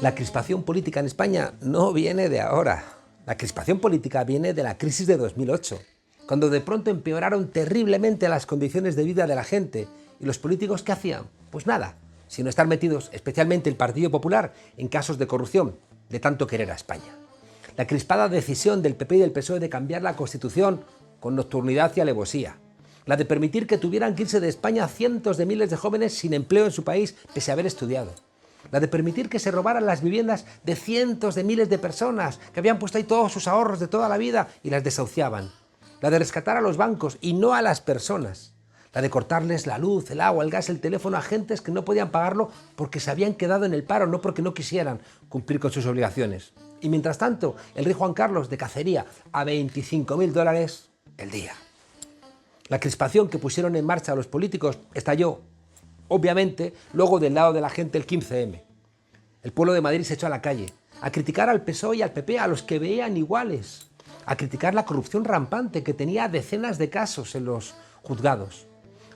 La crispación política en España no viene de ahora. La crispación política viene de la crisis de 2008, cuando de pronto empeoraron terriblemente las condiciones de vida de la gente. ¿Y los políticos qué hacían? Pues nada, sino estar metidos, especialmente el Partido Popular, en casos de corrupción, de tanto querer a España. La crispada decisión del PP y del PSOE de cambiar la Constitución con nocturnidad y alevosía. La de permitir que tuvieran que irse de España cientos de miles de jóvenes sin empleo en su país pese a haber estudiado. La de permitir que se robaran las viviendas de cientos de miles de personas que habían puesto ahí todos sus ahorros de toda la vida y las desahuciaban. La de rescatar a los bancos y no a las personas. La de cortarles la luz, el agua, el gas, el teléfono a gentes que no podían pagarlo porque se habían quedado en el paro, no porque no quisieran cumplir con sus obligaciones. Y mientras tanto, el rey Juan Carlos de cacería a $25.000 el día. La crispación que pusieron en marcha los políticos estalló, obviamente, luego del lado de la gente el 15M. El pueblo de Madrid se echó a la calle a criticar al PSOE y al PP, a los que veían iguales, a criticar la corrupción rampante que tenía decenas de casos en los juzgados,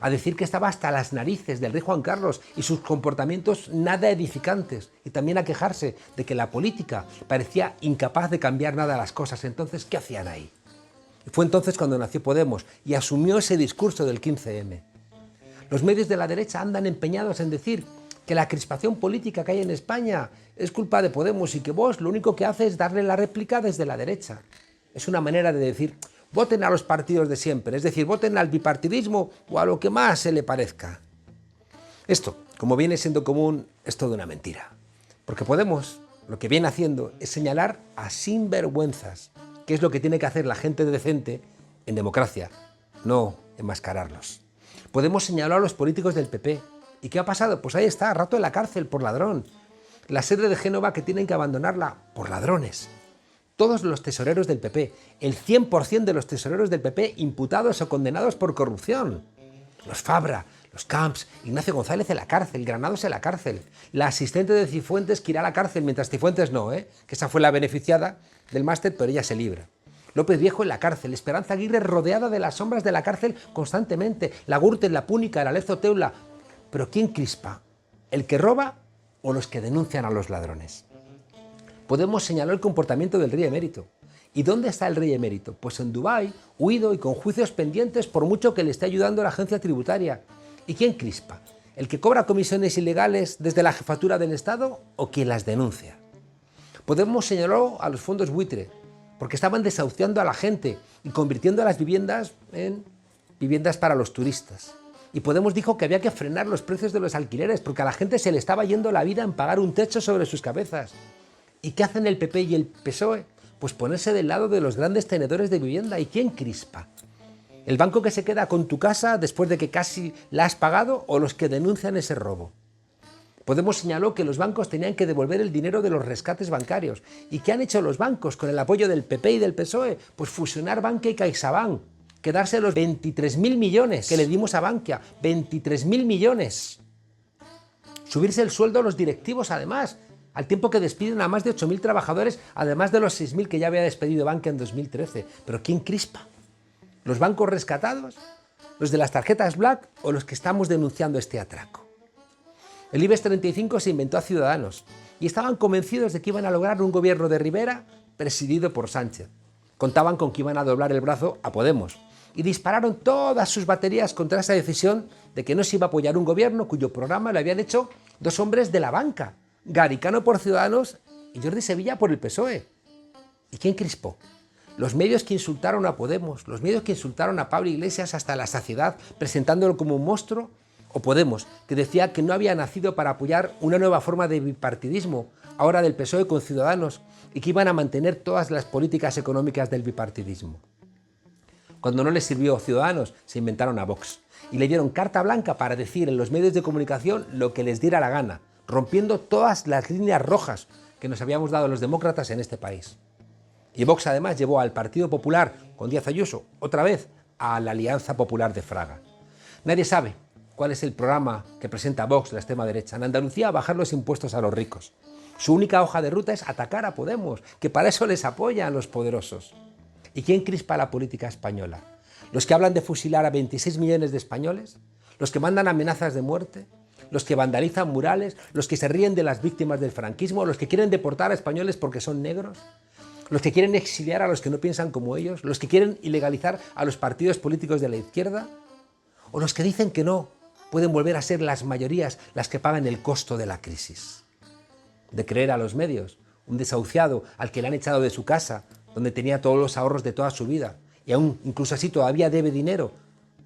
a decir que estaba hasta las narices del rey Juan Carlos y sus comportamientos nada edificantes, y también a quejarse de que la política parecía incapaz de cambiar nada las cosas. Entonces, ¿qué hacían ahí? Y fue entonces cuando nació Podemos y asumió ese discurso del 15M. Los medios de la derecha andan empeñados en decir que la crispación política que hay en España es culpa de Podemos y que Vox lo único que hace es darle la réplica desde la derecha. Es una manera de decir, voten a los partidos de siempre, es decir, voten al bipartidismo o a lo que más se le parezca. Esto, como viene siendo común, es toda una mentira. Porque Podemos lo que viene haciendo es señalar a sinvergüenzas, que es lo que tiene que hacer la gente decente en democracia, no enmascararlos. Podemos señalar a los políticos del PP. ¿Y qué ha pasado? Pues ahí está, rato en la cárcel por ladrón. La sede de Génova que tienen que abandonarla por ladrones. Todos los tesoreros del PP, el 100% de los tesoreros del PP imputados o condenados por corrupción. Los Fabra, los Camps, Ignacio González en la cárcel, Granados en la cárcel. La asistente de Cifuentes que irá a la cárcel, mientras Cifuentes no, que esa fue la beneficiada del máster, pero ella se libra. López Viejo en la cárcel, Esperanza Aguirre rodeada de las sombras de la cárcel constantemente, la Gürtel, la Púnica, la Lezo Teula. Pero ¿quién crispa? ¿El que roba o los que denuncian a los ladrones? Podemos señalar el comportamiento del rey emérito. ¿Y dónde está el rey emérito? Pues en Dubái, huido y con juicios pendientes por mucho que le esté ayudando la agencia tributaria. ¿Y quién crispa? ¿El que cobra comisiones ilegales desde la jefatura del Estado o quien las denuncia? Podemos señalar a los fondos buitre, porque estaban desahuciando a la gente y convirtiendo las viviendas en viviendas para los turistas. Y Podemos dijo que había que frenar los precios de los alquileres porque a la gente se le estaba yendo la vida en pagar un techo sobre sus cabezas. ¿Y qué hacen el PP y el PSOE? Pues ponerse del lado de los grandes tenedores de vivienda. ¿Y quién crispa? ¿El banco que se queda con tu casa después de que casi la has pagado o los que denuncian ese robo? Podemos señaló que los bancos tenían que devolver el dinero de los rescates bancarios. ¿Y qué han hecho los bancos con el apoyo del PP y del PSOE? Pues fusionar Bankia y CaixaBank, quedarse los 23.000 millones que le dimos a Bankia, 23.000 millones. Subirse el sueldo a los directivos además, al tiempo que despiden a más de 8.000 trabajadores, además de los 6.000 que ya había despedido Bankia en 2013. ¿Pero quién crispa? ¿Los bancos rescatados? ¿Los de las tarjetas Black o los que estamos denunciando este atraco? El IBEX 35 se inventó a Ciudadanos y estaban convencidos de que iban a lograr un gobierno de Rivera presidido por Sánchez. Contaban con que iban a doblar el brazo a Podemos y dispararon todas sus baterías contra esa decisión de que no se iba a apoyar un gobierno cuyo programa lo habían hecho dos hombres de la banca, Garicano por Ciudadanos y Jordi Sevilla por el PSOE. ¿Y quién crispó? Los medios que insultaron a Podemos, los medios que insultaron a Pablo Iglesias hasta la saciedad, presentándolo como un monstruo, o Podemos, que decía que no había nacido para apoyar una nueva forma de bipartidismo, ahora del PSOE con Ciudadanos, y que iban a mantener todas las políticas económicas del bipartidismo. Cuando no les sirvió Ciudadanos, se inventaron a Vox, y le dieron carta blanca para decir en los medios de comunicación lo que les diera la gana, rompiendo todas las líneas rojas que nos habíamos dado los demócratas en este país. Y Vox además llevó al Partido Popular, con Díaz Ayuso, otra vez a la Alianza Popular de Fraga. Nadie sabe cuál es el programa que presenta Vox, la extrema derecha. En Andalucía, bajar los impuestos a los ricos. Su única hoja de ruta es atacar a Podemos, que para eso les apoyan los poderosos. ¿Y quién crispa la política española? ¿Los que hablan de fusilar a 26 millones de españoles? ¿Los que mandan amenazas de muerte? los que vandalizan murales, los que se ríen de las víctimas del franquismo, los que quieren deportar a españoles porque son negros, los que quieren exiliar a los que no piensan como ellos, los que quieren ilegalizar a los partidos políticos de la izquierda, o los que dicen que no pueden volver a ser las mayorías las que pagan el costo de la crisis. De creer a los medios, un desahuciado al que le han echado de su casa, donde tenía todos los ahorros de toda su vida, y aún incluso así todavía debe dinero,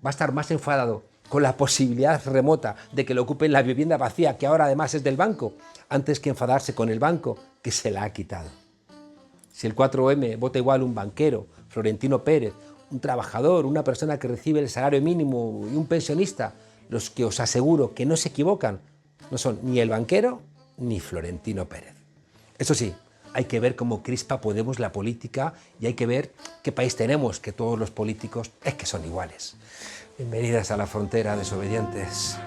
va a estar más enfadado con la posibilidad remota de que le ocupen la vivienda vacía, que ahora además es del banco, antes que enfadarse con el banco que se la ha quitado. Si el 4M vota igual un banquero, Florentino Pérez, un trabajador, una persona que recibe el salario mínimo y un pensionista, los que os aseguro que no se equivocan, no son ni el banquero ni Florentino Pérez. Eso sí, hay que ver cómo crispa Podemos la política y hay que ver qué país tenemos, que todos los políticos es que son iguales. Bienvenidas a la frontera, desobedientes.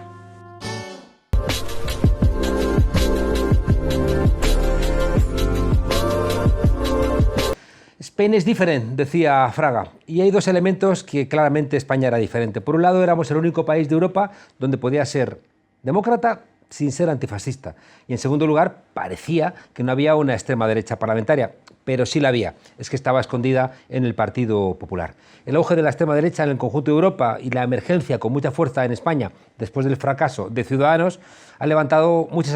Spain is different, decía Fraga, y hay dos elementos que claramente España era diferente. Por un lado, éramos el único país de Europa donde podía ser demócrata sin ser antifascista. Y en segundo lugar, parecía que no había una extrema derecha parlamentaria, pero sí la había, es que estaba escondida en el Partido Popular. El auge de la extrema derecha en el conjunto de Europa y la emergencia con mucha fuerza en España después del fracaso de Ciudadanos ha levantado muchas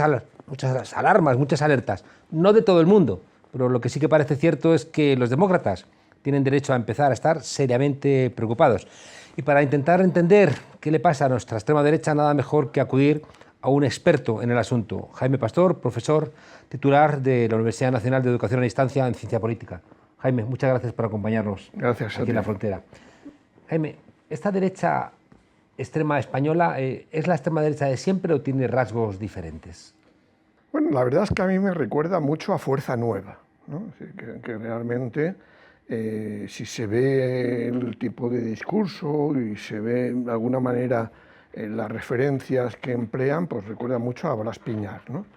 alarmas, muchas alertas, no de todo el mundo, pero lo que sí que parece cierto es que los demócratas tienen derecho a empezar a estar seriamente preocupados. Y para intentar entender qué le pasa a nuestra extrema derecha, nada mejor que acudir a un experto en el asunto, Jaime Pastor, profesor titular de la Universidad Nacional de Educación a Distancia en Ciencia Política. Jaime, muchas gracias por acompañarnos aquí en la frontera. Jaime, ¿esta derecha extrema española es la extrema derecha de siempre o tiene rasgos diferentes? Bueno, la verdad es que a mí me recuerda mucho a Fuerza Nueva, ¿no? Que realmente si se ve el tipo de discurso y se ve de alguna manera las referencias que emplean, pues recuerda mucho a Blas Piñar, ¿no?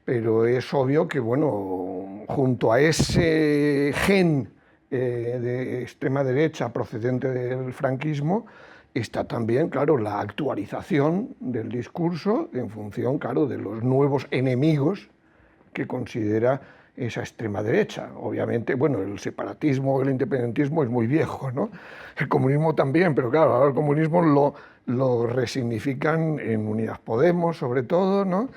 Pero es obvio que, bueno, junto a ese gen de extrema derecha procedente del franquismo, está también, claro, la actualización del discurso en función, claro, de los nuevos enemigos que considera esa extrema derecha. Obviamente, bueno, el separatismo, el independentismo es muy viejo, ¿no? El comunismo también, pero claro, ahora el comunismo lo resignifican en Unidas Podemos, sobre todo, ¿no?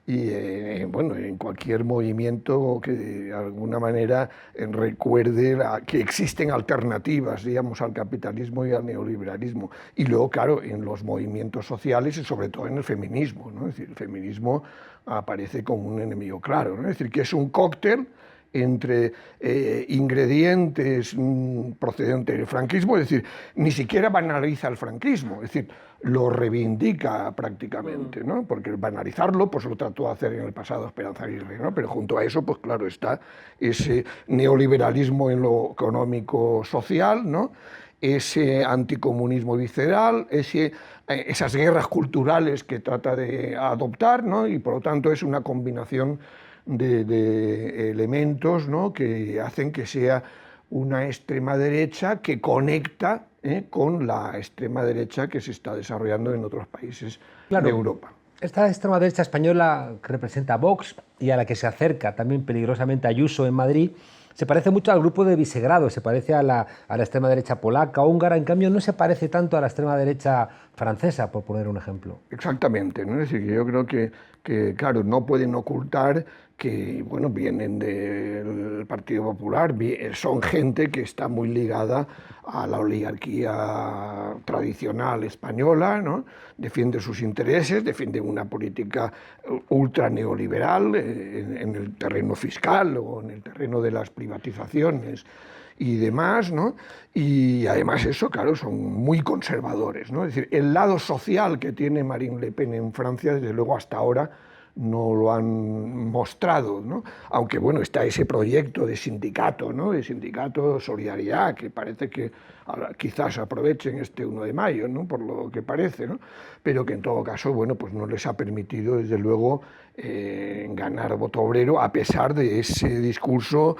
Y bueno, en cualquier movimiento que de alguna manera recuerde que existen alternativas, digamos, al capitalismo y al neoliberalismo. Y luego, claro, en los movimientos sociales y sobre todo en el feminismo, ¿no? Es decir, el feminismo aparece como un enemigo claro, ¿no? Es decir, que es un cóctel entre ingredientes procedentes del franquismo, es decir, ni siquiera banaliza el franquismo, es decir, lo reivindica prácticamente, ¿no? Porque banalizarlo pues lo trató de hacer en el pasado Esperanza Aguirre, ¿no? Pero junto a eso, pues claro, está ese neoliberalismo en lo económico-social, ¿no? Ese anticomunismo visceral, esas guerras culturales que trata de adoptar, ¿no? Y por lo tanto es una combinación de elementos, ¿no? Que hacen que sea una extrema derecha que conecta con la extrema derecha que se está desarrollando en otros países de Europa. Esta extrema derecha española que representa a Vox y a la que se acerca también peligrosamente Ayuso en Madrid, se parece mucho al grupo de Visegrado, se parece a la extrema derecha polaca, húngara, en cambio no se parece tanto a la extrema derecha francesa, por poner un ejemplo. Exactamente, ¿no? Es decir, que yo creo que, claro, no pueden ocultar que, bueno, vienen del Partido Popular, son gente que está muy ligada a la oligarquía tradicional española, ¿no? Defiende sus intereses, defiende una política ultra neoliberal en el terreno fiscal o en el terreno de las privatizaciones y demás, ¿no? Y además eso, claro, son muy conservadores, ¿no? Es decir, el lado social que tiene Marine Le Pen en Francia, desde luego hasta ahora, no lo han mostrado, ¿no? Aunque bueno, está ese proyecto de sindicato, ¿no? De sindicato Solidaridad, que parece que quizás aprovechen este 1 de mayo, ¿no? Por lo que parece, ¿no? Pero que en todo caso, bueno, pues no les ha permitido desde luego ganar voto obrero, a pesar de ese discurso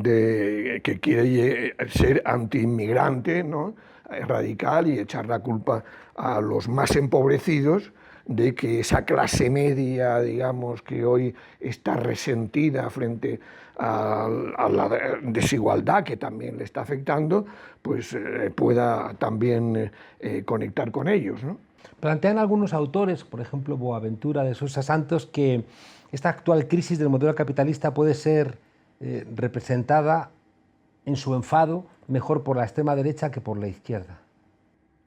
que quiere ser antiinmigrante, ¿no? Radical, y echar la culpa a los más empobrecidos de que esa clase media, digamos, que hoy está resentida frente a la desigualdad que también le está afectando, pues pueda también conectar con ellos, ¿no? Plantean algunos autores, por ejemplo Boaventura de Sousa Santos, que esta actual crisis del modelo capitalista puede ser representada en su enfado mejor por la extrema derecha que por la izquierda.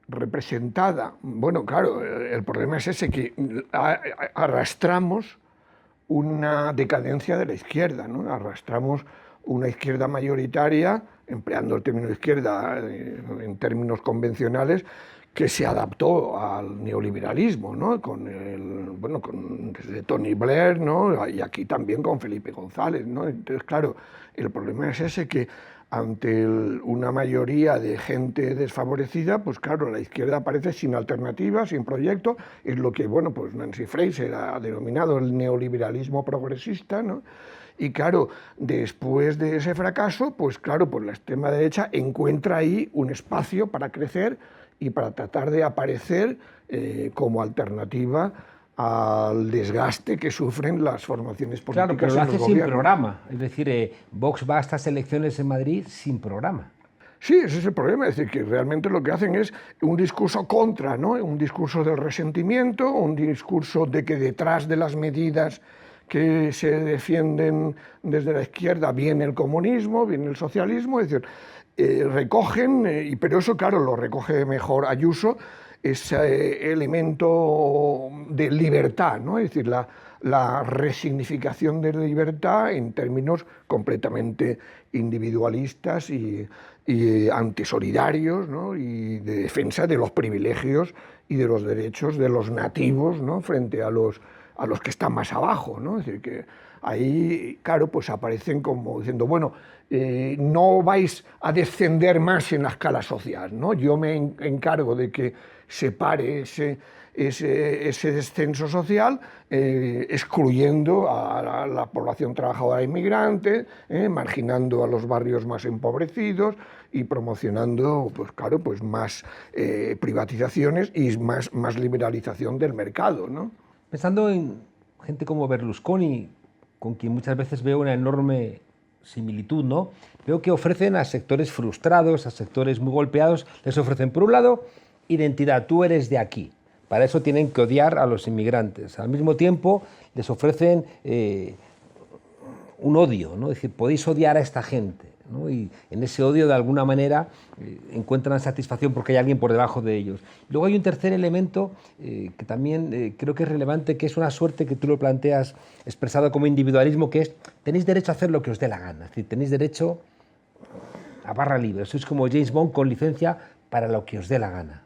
Representada. Bueno, claro, el problema es ese, que arrastramos una decadencia de la izquierda, ¿no? Arrastramos una izquierda mayoritaria, empleando el término izquierda en términos convencionales, que se adaptó al neoliberalismo, ¿no? Desde Tony Blair, ¿no? Y aquí también con Felipe González, ¿no? Entonces, claro, el problema es ese, que ante una mayoría de gente desfavorecida, pues claro, la izquierda aparece sin alternativa, sin proyecto, es lo que, bueno, pues Nancy Fraser ha denominado el neoliberalismo progresista, ¿no? Y claro, después de ese fracaso, pues claro, pues la extrema derecha encuentra ahí un espacio para crecer y para tratar de aparecer como alternativa al desgaste que sufren las formaciones políticas. Claro, pero lo hace sin programa. Es decir, Vox va a estas elecciones en Madrid sin programa. Sí, ese es el problema, es decir, que realmente lo que hacen es un discurso contra, ¿no? Un discurso del resentimiento, un discurso de que detrás de las medidas que se defienden desde la izquierda viene el comunismo, viene el socialismo, es decir, recogen, pero eso claro lo recoge mejor Ayuso, ese elemento de libertad, ¿no? Es decir, la resignificación de la libertad en términos completamente individualistas y antisolidarios, ¿no? Y de defensa de los privilegios y de los derechos de los nativos, ¿no? Frente a los que están más abajo, ¿no? Es decir, que ahí, claro, pues aparecen como diciendo, bueno, no vais a descender más en la escala social, ¿no? Yo me encargo de que se pare ese descenso social, excluyendo a la población trabajadora inmigrante, marginando a los barrios más empobrecidos y promocionando, pues claro, pues más privatizaciones y más liberalización del mercado, ¿no? Pensando en gente como Berlusconi, con quien muchas veces veo una enorme similitud, ¿no? Veo que ofrecen a sectores frustrados, a sectores muy golpeados, les ofrecen, por un lado, identidad, tú eres de aquí. Para eso tienen que odiar a los inmigrantes. Al mismo tiempo, les ofrecen un odio, ¿no? Es decir, podéis odiar a esta gente, ¿no? Y en ese odio, de alguna manera, encuentran satisfacción porque hay alguien por debajo de ellos. Luego hay un tercer elemento que también creo que es relevante, que es una suerte que tú lo planteas expresado como individualismo, que es, tenéis derecho a hacer lo que os dé la gana, es decir, tenéis derecho a barra libre, sois como James Bond con licencia para lo que os dé la gana.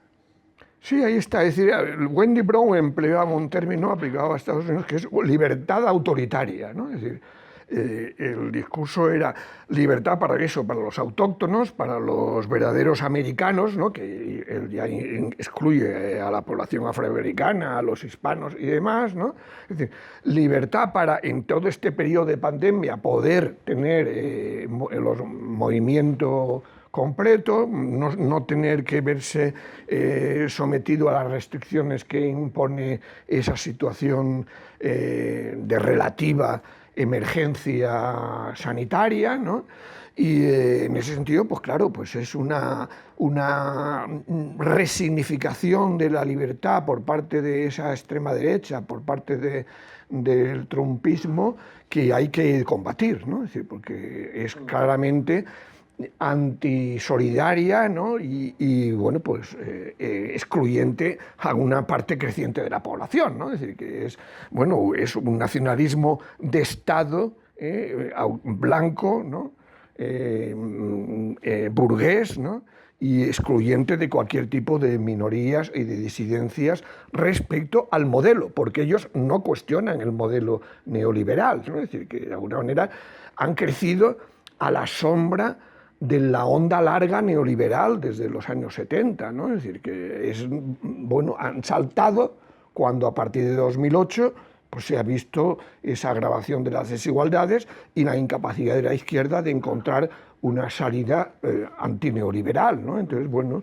Sí, ahí está. Es decir, Wendy Brown empleaba un término aplicado a Estados Unidos que es libertad autoritaria, ¿no? Es decir, el discurso era libertad para eso, para los autóctonos, para los verdaderos americanos, ¿no? Que él ya excluye a la población afroamericana, a los hispanos y demás, ¿no? Es decir, libertad para, en todo este periodo de pandemia, poder tener los movimientos completo, no tener que verse sometido a las restricciones que impone esa situación de relativa emergencia sanitaria, ¿no? Y en ese sentido, pues claro, pues es una resignificación de la libertad por parte de esa extrema derecha, por parte del trumpismo, que hay que combatir, ¿no? Es decir, porque es claramente antisolidaria, ¿no? Y bueno, pues excluyente a una parte creciente de la población, ¿no? Es decir, que es un nacionalismo de Estado blanco, ¿no? Burgués, ¿no? Y excluyente de cualquier tipo de minorías y de disidencias respecto al modelo, porque ellos no cuestionan el modelo neoliberal, ¿no? Es decir, que de alguna manera han crecido a la sombra de la onda larga neoliberal desde los años 70, ¿no? Es decir, que han saltado cuando a partir de 2008 pues se ha visto esa agravación de las desigualdades y la incapacidad de la izquierda de encontrar una salida antineoliberal, ¿no? Entonces, bueno,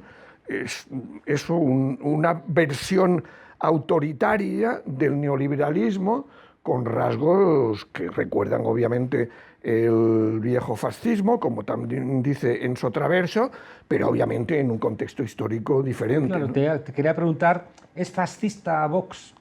es eso, una versión autoritaria del neoliberalismo con rasgos que recuerdan obviamente el viejo fascismo, como también dice Enzo Traverso, pero obviamente en un contexto histórico diferente. Claro, ¿no? te quería preguntar, ¿es fascista Vox?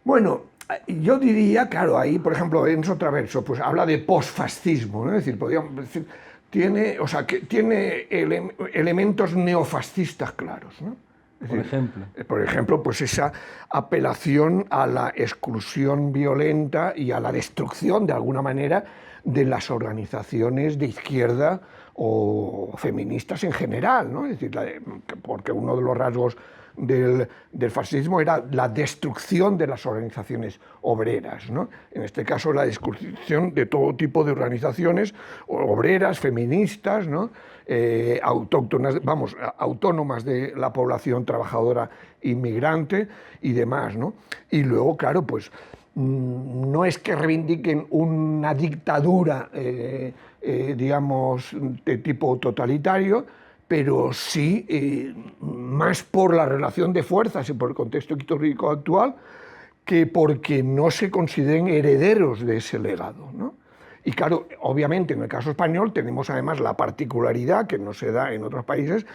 Bueno, yo diría, claro, ahí, por ejemplo, Enzo Traverso, pues habla de posfascismo, ¿no? Es decir, podríamos decir, tiene, o sea, que tiene elementos neofascistas claros, ¿no? Es Por decir, ejemplo. por ejemplo, pues esa apelación a la exclusión violenta y a la destrucción, de alguna manera, de las organizaciones de izquierda o feministas en general, ¿no? Es decir, porque uno de los rasgos del fascismo era la destrucción de las organizaciones obreras, ¿no? En este caso, la destrucción de todo tipo de organizaciones obreras, feministas, ¿no? Autóctonas, vamos, autónomas de la población trabajadora inmigrante y demás, ¿no? Y luego, claro, pues no es que reivindiquen una dictadura, digamos, de tipo totalitario, pero sí más por la relación de fuerzas y por el contexto histórico actual que porque no se consideren herederos de ese legado, ¿no? Y claro, obviamente en el caso español tenemos además la particularidad que no se da en otros países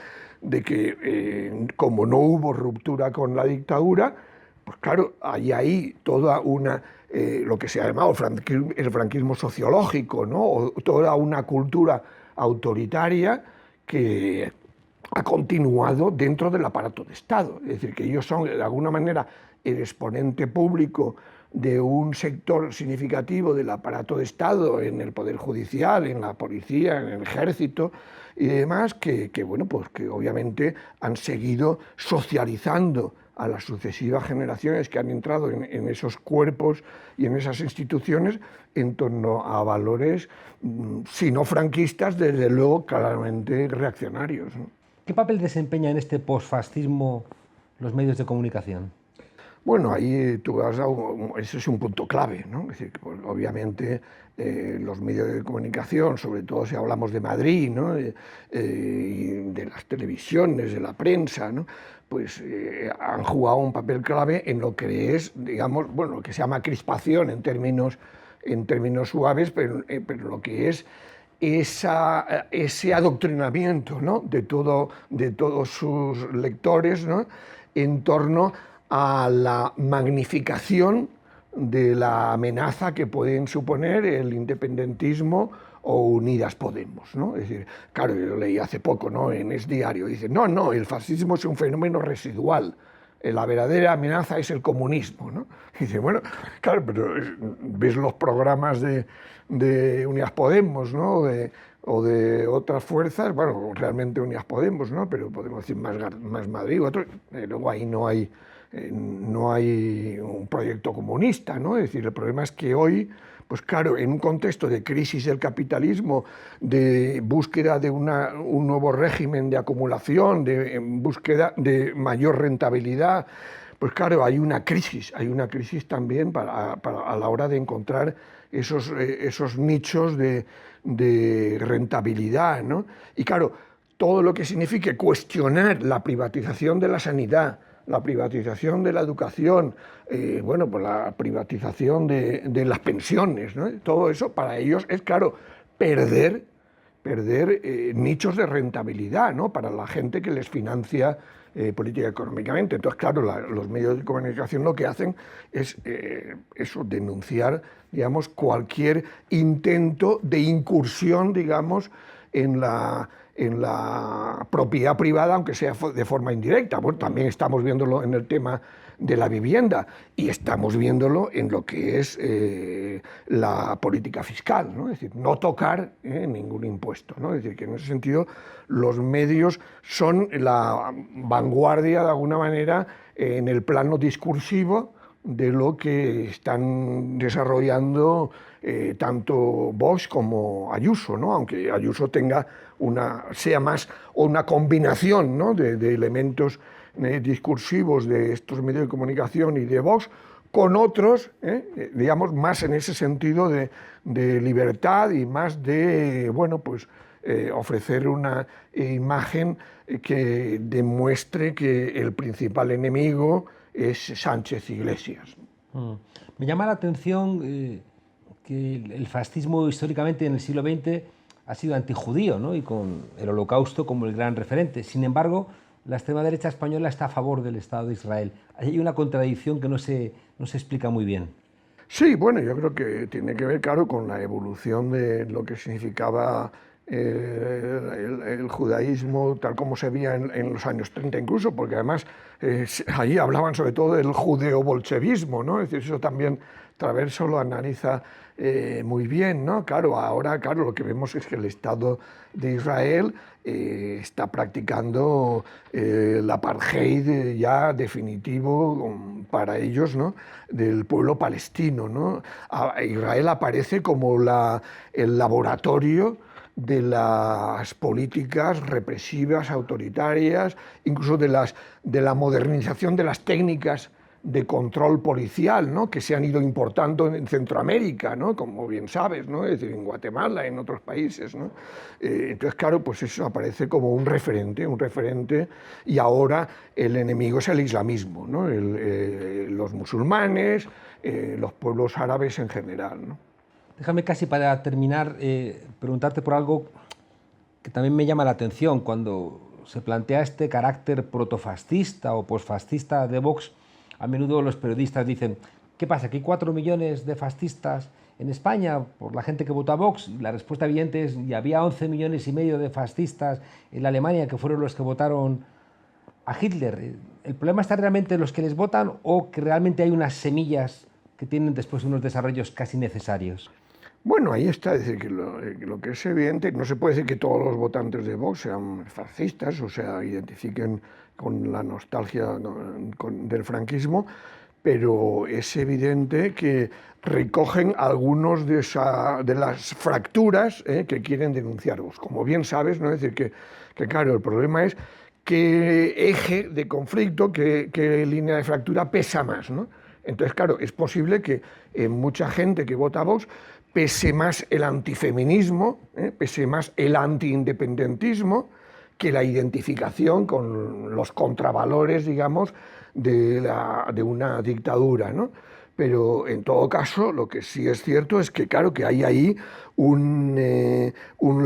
de que como no hubo ruptura con la dictadura, pues claro, hay ahí toda una, lo que se ha llamado el franquismo sociológico, ¿no? O toda una cultura autoritaria que ha continuado dentro del aparato de Estado. Es decir, que ellos son de alguna manera el exponente público de un sector significativo del aparato de Estado en el Poder Judicial, en la policía, en el ejército y demás, bueno, pues que obviamente han seguido socializando a las sucesivas generaciones que han entrado en esos cuerpos y en esas instituciones en torno a valores, si no franquistas, desde luego claramente reaccionarios, ¿no? ¿Qué papel desempeña en este posfascismo los medios de comunicación? Bueno, ahí tú has dado, ese es un punto clave, ¿no? Es decir, pues, obviamente los medios de comunicación, sobre todo si hablamos de Madrid, ¿no? Y de las televisiones, de la prensa, ¿no? Pues han jugado un papel clave en lo que es, digamos, bueno, lo que se llama crispación en términos suaves, pero lo que es ese adoctrinamiento, ¿no? de todos sus lectores, ¿no? En torno a la magnificación de la amenaza que pueden suponer el independentismo o Unidas Podemos, ¿no? Es decir, claro, yo leí hace poco, ¿no? En Es Diario, dice, no, el fascismo es un fenómeno residual, la verdadera amenaza es el comunismo, ¿no? Y dice, bueno, claro, pero ves los programas de Unidas Podemos, ¿no? O de otras fuerzas, bueno, realmente Unidas Podemos, ¿no? Pero podemos decir más Madrid, luego ahí no hay un proyecto comunista, ¿no? Es decir, el problema es que hoy, pues claro, en un contexto de crisis del capitalismo, de búsqueda de un nuevo régimen de acumulación, en búsqueda de mayor rentabilidad, pues claro, hay una crisis también a la hora de encontrar esos nichos de rentabilidad, ¿no? Y claro, todo lo que signifique cuestionar la privatización de la sanidad, la privatización de la educación, bueno, pues la privatización de las pensiones, ¿no? Todo eso para ellos es, claro, perder nichos de rentabilidad, ¿no? Para la gente que les financia política económicamente. Entonces, claro, los medios de comunicación lo que hacen es eso, denunciar, digamos, cualquier intento de incursión, digamos, en la propiedad privada, aunque sea de forma indirecta. Bueno, también estamos viéndolo en el tema de la vivienda y estamos viéndolo en lo que es la política fiscal, ¿no? Es decir, no tocar ningún impuesto, ¿no? Es decir, que en ese sentido los medios son la vanguardia, de alguna manera, en el plano discursivo de lo que están desarrollando tanto Vox como Ayuso, ¿no? Aunque Ayuso sea más una combinación, ¿no? de elementos discursivos de estos medios de comunicación y de Vox, con otros, digamos, más en ese sentido de libertad y más de, bueno, pues ofrecer una imagen que demuestre que el principal enemigo es Sánchez Iglesias. Me llama la atención que el fascismo históricamente en el siglo XX ha sido antijudío, ¿no? Y con el Holocausto como el gran referente. Sin embargo, la extrema derecha española está a favor del Estado de Israel. Hay una contradicción que no se explica muy bien. Sí, bueno, yo creo que tiene que ver, claro, con la evolución de lo que significaba el judaísmo tal como se veía en los años 30 incluso, porque además ahí hablaban sobre todo del judeo-bolchevismo, ¿no? Es decir, eso también Traverso lo analiza muy bien, ¿no? Claro, ahora, claro, lo que vemos es que el Estado de Israel está practicando el apartheid ya definitivo para ellos, ¿no? Del pueblo palestino, ¿no? Israel aparece como el laboratorio de las políticas represivas, autoritarias, incluso de la modernización de las técnicas de control policial, ¿no? Que se han ido importando en Centroamérica, ¿no? Como bien sabes, ¿no? Es decir, en Guatemala, en otros países, ¿no? Entonces, claro, pues eso aparece como un referente, y ahora el enemigo es el islamismo, ¿no? Los musulmanes, los pueblos árabes en general, ¿no? Déjame casi para terminar preguntarte por algo que también me llama la atención. Cuando se plantea este carácter protofascista o posfascista de Vox, a menudo los periodistas dicen, ¿qué pasa? ¿Que hay 4 millones de fascistas en España por la gente que vota a Vox? Y la respuesta evidente es, y había 11 millones y medio de fascistas en la Alemania que fueron los que votaron a Hitler. ¿El problema está realmente en los que les votan o que realmente hay unas semillas que tienen después unos desarrollos casi necesarios? Bueno, ahí está, es decir, que lo que es evidente, no se puede decir que todos los votantes de Vox sean fascistas o se identifiquen con la nostalgia del franquismo, pero es evidente que recogen algunos de las fracturas que quieren denunciar Vox. Como bien sabes, ¿no? Es decir, que claro, el problema es qué eje de conflicto, qué línea de fractura pesa más, ¿no? Entonces, claro, es posible que mucha gente que vota a Vox pese más el antifeminismo, pese más el antiindependentismo, que la identificación con los contravalores, digamos, de una dictadura, ¿no? Pero en todo caso, lo que sí es cierto es que, claro, que hay ahí un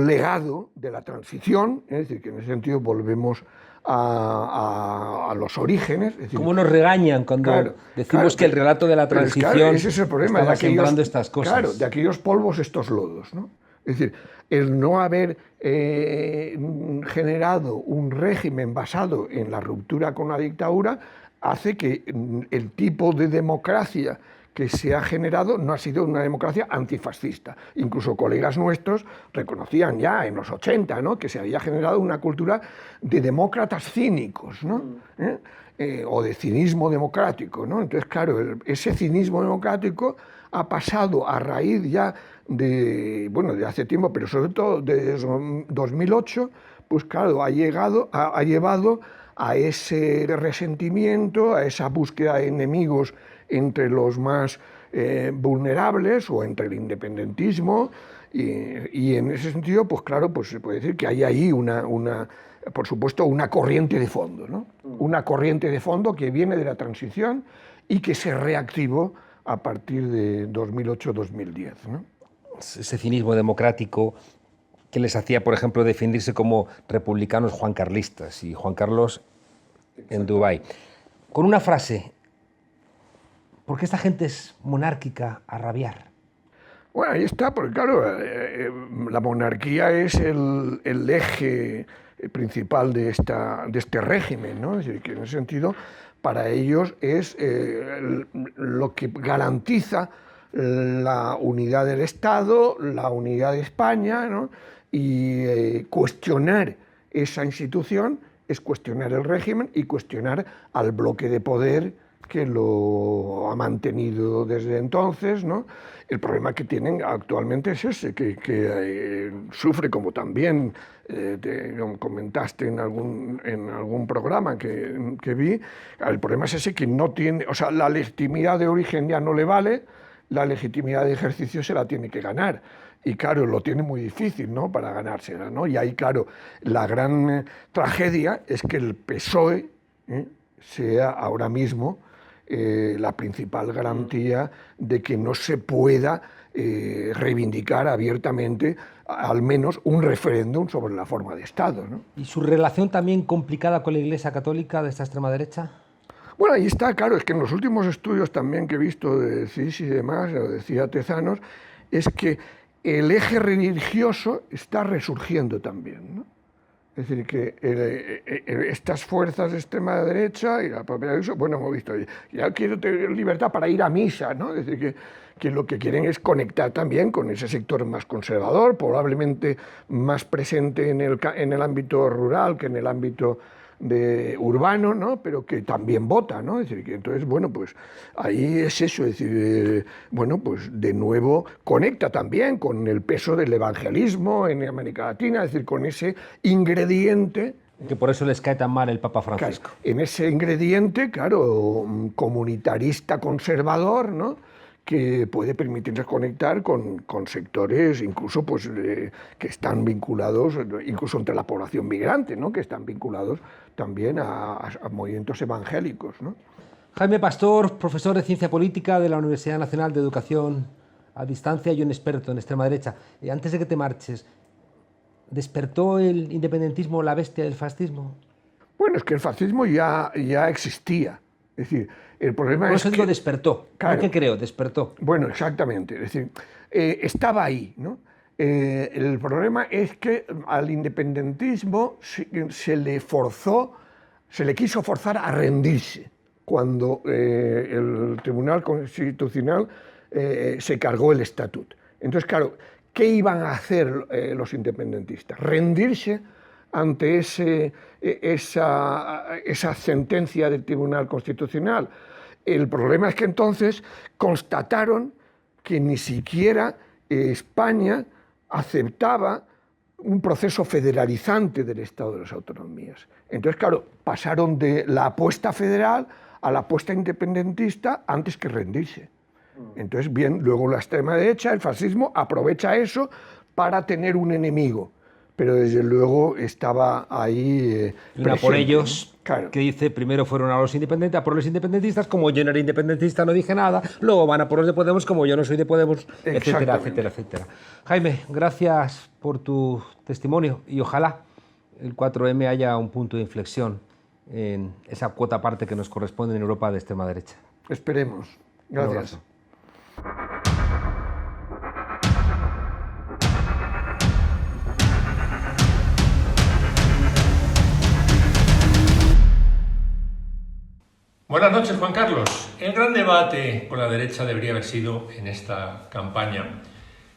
legado de la transición, es decir, que en ese sentido volvemos a los orígenes. Es decir, ¿cómo nos regañan cuando decimos que el relato de la transición ese es el problema, estaba sembrando estas cosas? Claro, de aquellos polvos estos lodos, ¿no? Es decir, el no haber generado un régimen basado en la ruptura con la dictadura hace que el tipo de democracia que se ha generado no ha sido una democracia antifascista. Incluso colegas nuestros reconocían ya en los 80, ¿no? Que se había generado una cultura de demócratas cínicos, ¿no? O de cinismo democrático, ¿no? Entonces, claro, ese cinismo democrático ha pasado a raíz ya de hace tiempo, pero sobre todo de 2008, pues claro, ha llevado a ese resentimiento, a esa búsqueda de enemigos entre los más vulnerables o entre el independentismo, y en ese sentido, pues claro, pues se puede decir que hay ahí por supuesto, una corriente de fondo, ¿no? Una corriente de fondo que viene de la transición y que se reactivó a partir de 2008-2010, ¿no? Ese cinismo democrático que les hacía, por ejemplo, definirse como republicanos juancarlistas y Juan Carlos en Dubái. Con una frase, ¿por qué esta gente es monárquica a rabiar? Bueno, ahí está, porque claro, la monarquía es el eje principal de este régimen, ¿no? Es decir, que en ese sentido, para ellos es lo que garantiza la unidad del Estado, la unidad de España, ¿no? Y cuestionar esa institución es cuestionar el régimen y cuestionar al bloque de poder que lo ha mantenido desde entonces, ¿no? El problema que tienen actualmente es ese, que sufre, como también te comentaste en algún programa que vi, el problema es ese, que no tiene, o sea, la legitimidad de origen ya no le vale, la legitimidad de ejercicio se la tiene que ganar. y claro, lo tiene muy difícil, ¿no?, para ganársela, ¿no? Y ahí, claro, la gran tragedia es que el PSOE sea ahora mismo la principal garantía de que no se pueda reivindicar abiertamente al menos un referéndum sobre la forma de Estado, ¿no? ¿Y su relación también complicada con la Iglesia Católica de esta extrema derecha? Bueno, ahí está, claro, es que en los últimos estudios también que he visto de CIS y demás, lo decía Tezanos, es que el eje religioso está resurgiendo también, ¿no? Es decir, que estas fuerzas de extrema derecha y la propia eso, bueno, hemos visto, ya quiero tener libertad para ir a misa, ¿no? Es decir, que lo que quieren es conectar también con ese sector más conservador, probablemente más presente en el ámbito rural que en el ámbito urbano, ¿no?, pero que también vota, ¿no? Es decir, que entonces, bueno, pues ahí es eso, es decir, bueno, pues de nuevo conecta también con el peso del evangelismo en América Latina, es decir, con ese ingrediente. Que por eso les cae tan mal el Papa Francisco. Claro, en ese ingrediente, claro, comunitarista conservador, ¿no?, que puede permitirles conectar con sectores incluso pues, que están vinculados, incluso entre la población migrante, ¿no?, que están vinculados también a movimientos evangélicos, ¿no? Jaime Pastor, profesor de Ciencia Política de la Universidad Nacional de Educación a Distancia y un experto en extrema derecha. Antes de que te marches, ¿despertó el independentismo la bestia del fascismo? Bueno, es que el fascismo ya existía. Es decir, el problema Por es eso digo despertó, claro, no que creo, despertó. Bueno, exactamente, es decir, estaba ahí, ¿no? El problema es que al independentismo se le quiso forzar a rendirse cuando el Tribunal Constitucional se cargó el estatut. Entonces, claro, ¿qué iban a hacer los independentistas? Rendirse ante esa sentencia del Tribunal Constitucional. El problema es que entonces constataron que ni siquiera España aceptaba un proceso federalizante del Estado de las Autonomías. Entonces, claro, pasaron de la apuesta federal a la apuesta independentista antes que rendirse. Entonces, bien, luego la extrema derecha, el fascismo, aprovecha eso para tener un enemigo. Pero desde luego estaba ahí una por ellos, ¿no? Claro. Que dice, primero fueron a los independientes, a por los independentistas, como yo no era independentista no dije nada, luego van a por los de Podemos, como yo no soy de Podemos, etcétera, etcétera, etcétera. Jaime, gracias por tu testimonio y ojalá el 4M haya un punto de inflexión en esa cuota parte que nos corresponde en Europa de extrema derecha. Esperemos. Gracias. Buenas noches, Juan Carlos. El gran debate con la derecha debería haber sido, en esta campaña,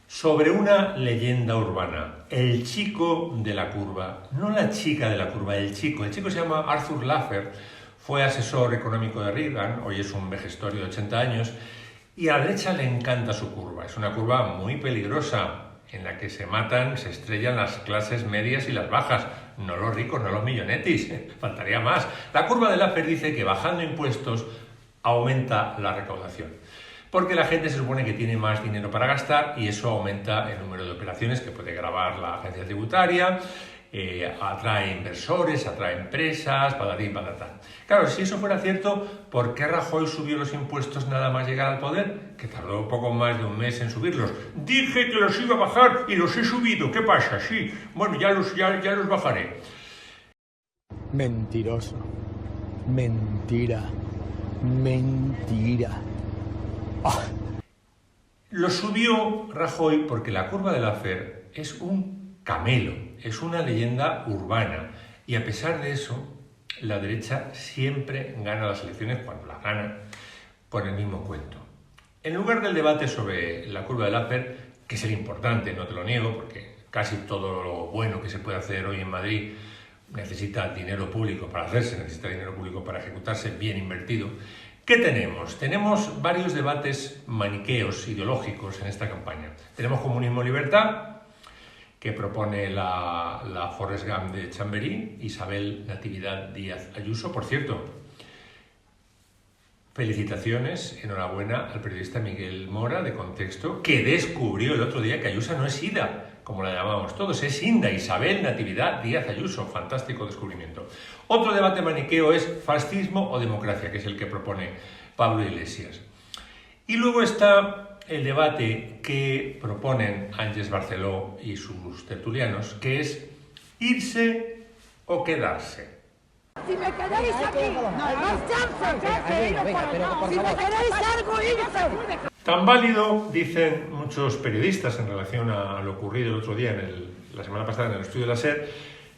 sobre una leyenda urbana. El chico de la curva. No la chica de la curva, el chico. El chico se llama Arthur Laffer, fue asesor económico de Reagan, hoy es un vejestorio de 80 años, y a la derecha le encanta su curva. Es una curva muy peligrosa, en la que se estrellan las clases medias y las bajas, no los ricos, no los millonetis, faltaría más. La curva de Laffer dice que bajando impuestos aumenta la recaudación, porque la gente se supone que tiene más dinero para gastar y eso aumenta el número de operaciones que puede gravar la agencia tributaria, atrae inversores, atrae empresas, patatín, patatán. Claro, si eso fuera cierto, ¿por qué Rajoy subió los impuestos nada más llegar al poder? Que tardó poco más de un mes en subirlos. Dije que los iba a bajar y los he subido. ¿Qué pasa? Sí, bueno, ya los bajaré. Mentiroso. Mentira. Mentira. ¡Oh! Lo subió Rajoy porque la curva de Laffer es un camelo, es una leyenda urbana. Y a pesar de eso, la derecha siempre gana las elecciones cuando las gana por el mismo cuento. En lugar del debate sobre la curva de Laffer, que es el importante, no te lo niego, porque casi todo lo bueno que se puede hacer hoy en Madrid necesita dinero público para hacerse, necesita dinero público para ejecutarse bien invertido. ¿Qué tenemos? Tenemos varios debates maniqueos ideológicos en esta campaña. Tenemos comunismo-libertad, que propone la Forrest Gump de Chamberí, Isabel Natividad Díaz Ayuso. Por cierto, Felicitaciones, enhorabuena al periodista Miguel Mora de Contexto, que descubrió el otro día que Ayuso no es Ida, como la llamábamos todos, es Inda Isabel Natividad Díaz Ayuso. Fantástico descubrimiento. Otro debate maniqueo es fascismo o democracia, que es el que propone Pablo Iglesias. Y luego está el debate que proponen Ángeles Barceló y sus tertulianos, que es irse o quedarse. Si me queréis aquí, marcharse, si me queréis algo, irse. Tan válido, dicen muchos periodistas en relación a lo ocurrido el otro día, la semana pasada en el estudio de la SER,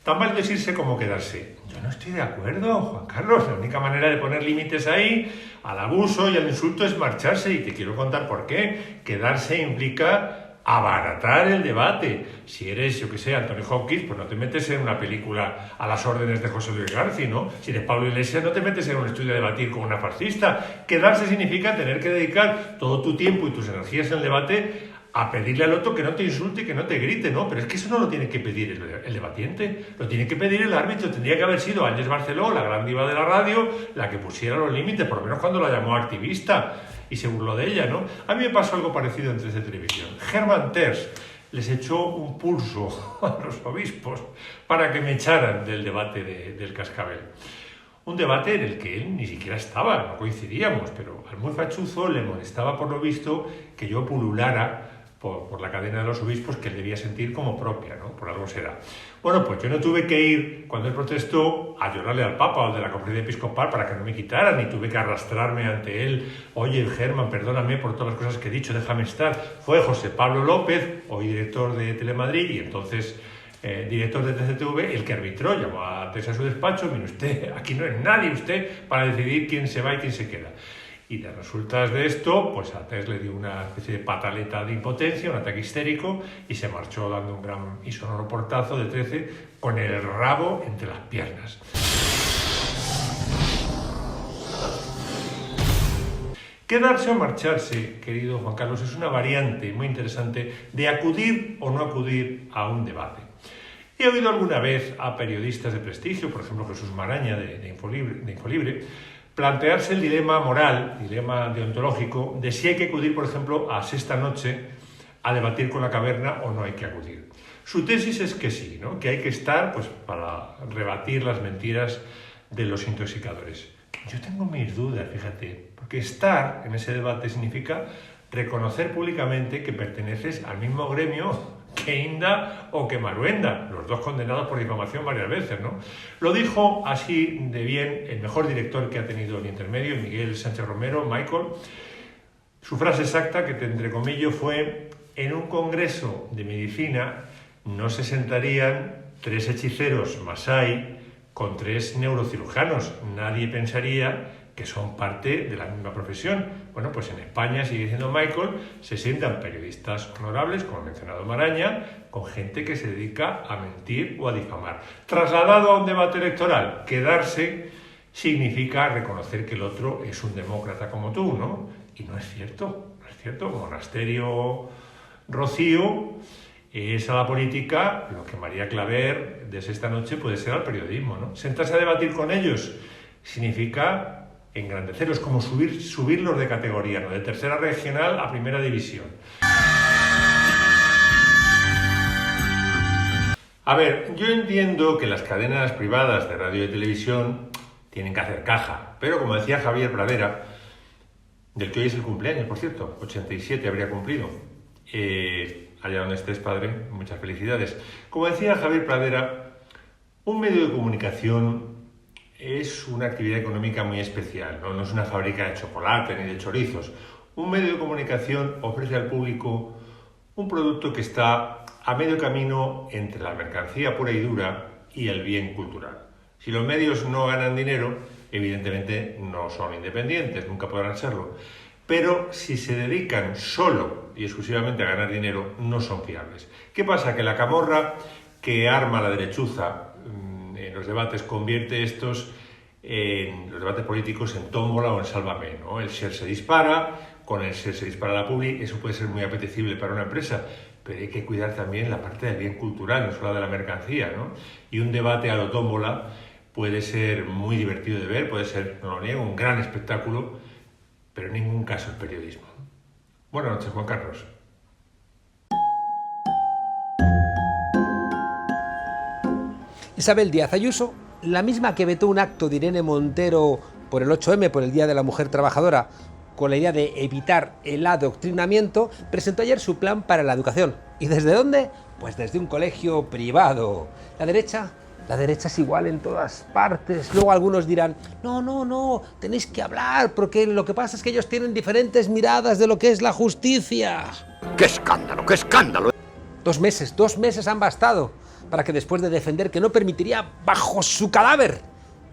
tan válido es irse como quedarse. Yo no estoy de acuerdo, Juan Carlos. La única manera de poner límites ahí al abuso y al insulto es marcharse, y te quiero contar por qué. Quedarse implica abaratar el debate. Si eres, yo que sé, Anthony Hopkins, pues no te metes en una película a las órdenes de José Luis García, ¿no? Si eres Pablo Iglesias, no te metes en un estudio a debatir con una fascista. Quedarse significa tener que dedicar todo tu tiempo y tus energías en el debate a pedirle al otro que no te insulte y que no te grite, ¿no? Pero es que eso no lo tiene que pedir el debatiente, lo tiene que pedir el árbitro. Tendría que haber sido Ángeles Barceló, la gran diva de la radio, la que pusiera los límites, por lo menos cuando la llamó activista y se burló de ella, ¿no? A mí me pasó algo parecido en 3 de Televisión. Hermann Tertsch les echó un pulso a los obispos para que me echaran del debate del Cascabel. Un debate en el que él ni siquiera estaba, no coincidíamos, pero al muy fachuzo le molestaba, por lo visto, que yo pululara por la cadena de los obispos, que él debía sentir como propia, ¿no? Por algo será. Bueno, pues yo no tuve que ir, cuando él protestó, a llorarle al Papa o al de la Conferencia Episcopal para que no me quitaran, ni tuve que arrastrarme ante él. Oye, Germán, perdóname por todas las cosas que he dicho, déjame estar. Fue José Pablo López, hoy director de Telemadrid, y entonces director de TCTV, el que arbitró, llamó a Teresa a su despacho: mire usted, aquí no es nadie usted para decidir quién se va y quién se queda. Y de resultas de esto, pues a Tess le dio una especie de pataleta de impotencia, un ataque histérico, y se marchó dando un gran y sonoro portazo de 13 con el rabo entre las piernas. Quedarse o marcharse, querido Juan Carlos, es una variante muy interesante de acudir o no acudir a un debate. He oído alguna vez a periodistas de prestigio, por ejemplo Jesús Maraña de Infolibre, plantearse el dilema moral, dilema deontológico, de si hay que acudir, por ejemplo, a Sexta Noche a debatir con la Caverna o no hay que acudir. Su tesis es que sí, ¿no? Que hay que estar, pues, para rebatir las mentiras de los intoxicadores. Yo tengo mis dudas, fíjate, porque estar en ese debate significa reconocer públicamente que perteneces al mismo gremio que Inda o que Maruenda, los dos condenados por difamación varias veces, ¿no? Lo dijo así de bien el mejor director que ha tenido el intermedio, Miguel Sánchez Romero, Michael. Su frase exacta, que te entrecomillo, fue: en un congreso de medicina no se sentarían 3 hechiceros masái con 3 neurocirujanos. Nadie pensaría que son parte de la misma profesión. Bueno, pues en España, sigue diciendo Michael, se sientan periodistas honorables, como ha mencionado Maraña, con gente que se dedica a mentir o a difamar. Trasladado a un debate electoral, quedarse significa reconocer que el otro es un demócrata como tú, ¿no? Y no es cierto, no es cierto. Monasterio Rocío es a la política lo que María Claver de Sexta Noche puede ser al periodismo, ¿no? Sentarse a debatir con ellos significa engrandecerlos, como subirlos de categoría, ¿no? De tercera regional a primera división. A ver, yo entiendo que las cadenas privadas de radio y televisión tienen que hacer caja, pero como decía Javier Pradera, del que hoy es el cumpleaños, por cierto, 87 habría cumplido, allá donde estés, padre, muchas felicidades. Como decía Javier Pradera, un medio de comunicación es una actividad económica muy especial, ¿no? No es una fábrica de chocolate ni de chorizos. Un medio de comunicación ofrece al público un producto que está a medio camino entre la mercancía pura y dura y el bien cultural. Si los medios no ganan dinero, evidentemente no son independientes, nunca podrán serlo. Pero si se dedican solo y exclusivamente a ganar dinero, no son fiables. ¿Qué pasa? Que la camorra que arma la derechuza en los debates convierte estos, en los debates políticos, en tómbola o en sálvame, ¿no? El share se dispara, con el share se dispara la publi. Eso puede ser muy apetecible para una empresa, pero hay que cuidar también la parte del bien cultural, no solo de la mercancía, ¿no? Y un debate a lo tómbola puede ser muy divertido de ver, puede ser, no lo niego, un gran espectáculo, pero en ningún caso es periodismo. Buenas noches, Juan Carlos. Isabel Díaz Ayuso, la misma que vetó un acto de Irene Montero por el 8M, por el Día de la Mujer Trabajadora, con la idea de evitar el adoctrinamiento, presentó ayer su plan para la educación. ¿Y desde dónde? Pues desde un colegio privado. La derecha es igual en todas partes. Luego algunos dirán, no, tenéis que hablar, porque lo que pasa es que ellos tienen diferentes miradas de lo que es la justicia. ¡Qué escándalo, qué escándalo! 2 meses han bastado para que, después de defender que no permitiría bajo su cadáver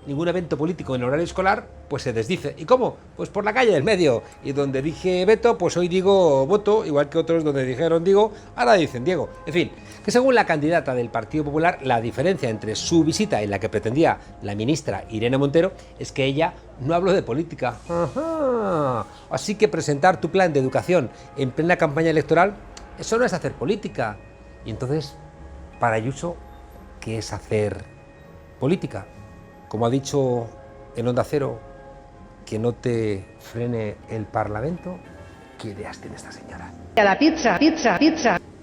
ningún evento político en horario escolar, pues se desdice. ¿Y cómo? Pues por la calle del medio. Y donde dije veto, pues hoy digo voto, igual que otros donde dijeron digo, ahora dicen Diego. En fin, que según la candidata del Partido Popular, la diferencia entre su visita y la que pretendía la ministra Irene Montero es que ella no habló de política. Ajá. Así que presentar tu plan de educación en plena campaña electoral, eso no es hacer política. Y entonces, para Ayuso, ¿qué es hacer política? Como ha dicho en Onda Cero, que no te frene el Parlamento. ¿Qué ideas tiene esta señora? La pizza.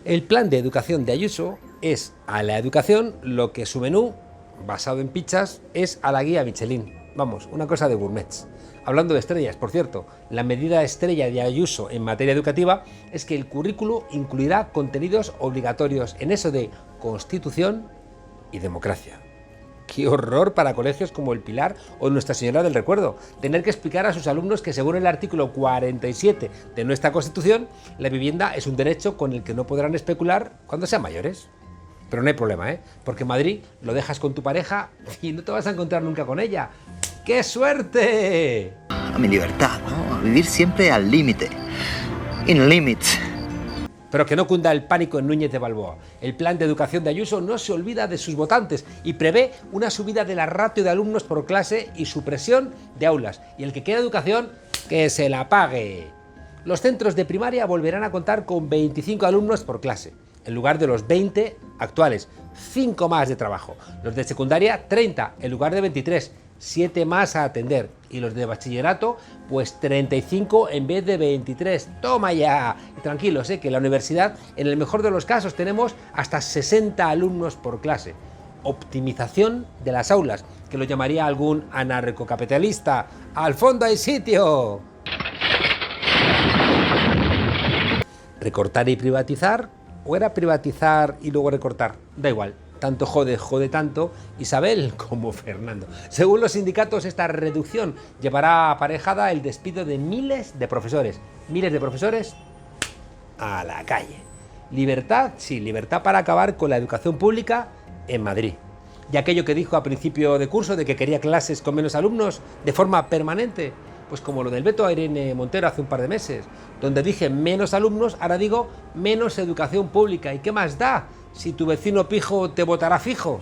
El plan de educación de Ayuso es a la educación lo que su menú, basado en pizzas, es a la guía Michelin. Vamos, una cosa de gourmets. Hablando de estrellas, por cierto, la medida estrella de Ayuso en materia educativa es que el currículo incluirá contenidos obligatorios en eso de Constitución y democracia. ¡Qué horror para colegios como el Pilar o Nuestra Señora del Recuerdo! Tener que explicar a sus alumnos que, según el artículo 47 de nuestra Constitución, la vivienda es un derecho con el que no podrán especular cuando sean mayores. Pero no hay problema, porque en Madrid lo dejas con tu pareja y no te vas a encontrar nunca con ella. ¡Qué suerte! A mi libertad, ¿no? A vivir siempre al límite. In limits. Pero que no cunda el pánico en Núñez de Balboa. El plan de educación de Ayuso no se olvida de sus votantes y prevé una subida de la ratio de alumnos por clase y supresión de aulas. Y el que quiera educación, que se la pague. Los centros de primaria volverán a contar con 25 alumnos por clase, en lugar de los 20 actuales. 5 más de trabajo. Los de secundaria, 30 en lugar de 23. 7 más a atender. Y los de bachillerato, pues 35 en vez de 23. ¡Toma ya! Y tranquilos, que en la universidad, en el mejor de los casos, tenemos hasta 60 alumnos por clase. Optimización de las aulas, que lo llamaría algún anarcocapitalista. ¡Al fondo hay sitio! ¿Recortar y privatizar? ¿O era privatizar y luego recortar? Da igual. Tanto jode tanto Isabel como Fernando. Según los sindicatos, esta reducción llevará aparejada el despido de miles de profesores. Miles de profesores a la calle. Libertad, sí, libertad para acabar con la educación pública en Madrid. Y aquello que dijo a principio de curso de que quería clases con menos alumnos de forma permanente, pues como lo del veto a Irene Montero hace un par de meses, donde dije menos alumnos, ahora digo menos educación pública. ¿Y qué más da si tu vecino pijo te votará fijo?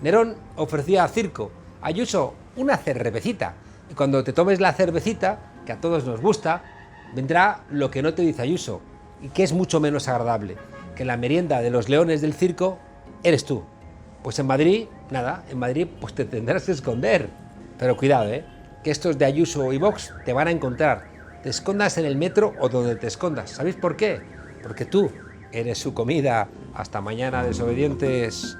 Nerón ofrecía circo, Ayuso una cervecita. Y cuando te tomes la cervecita, que a todos nos gusta, vendrá lo que no te dice Ayuso, y que es mucho menos agradable, que la merienda de los leones del circo eres tú. Pues en Madrid, nada, en Madrid pues te tendrás que esconder. Pero cuidado, que estos de Ayuso y Vox te van a encontrar. Te escondas en el metro o donde te escondas. ¿Sabéis por qué? Porque tú eres su comida. Hasta mañana, desobedientes.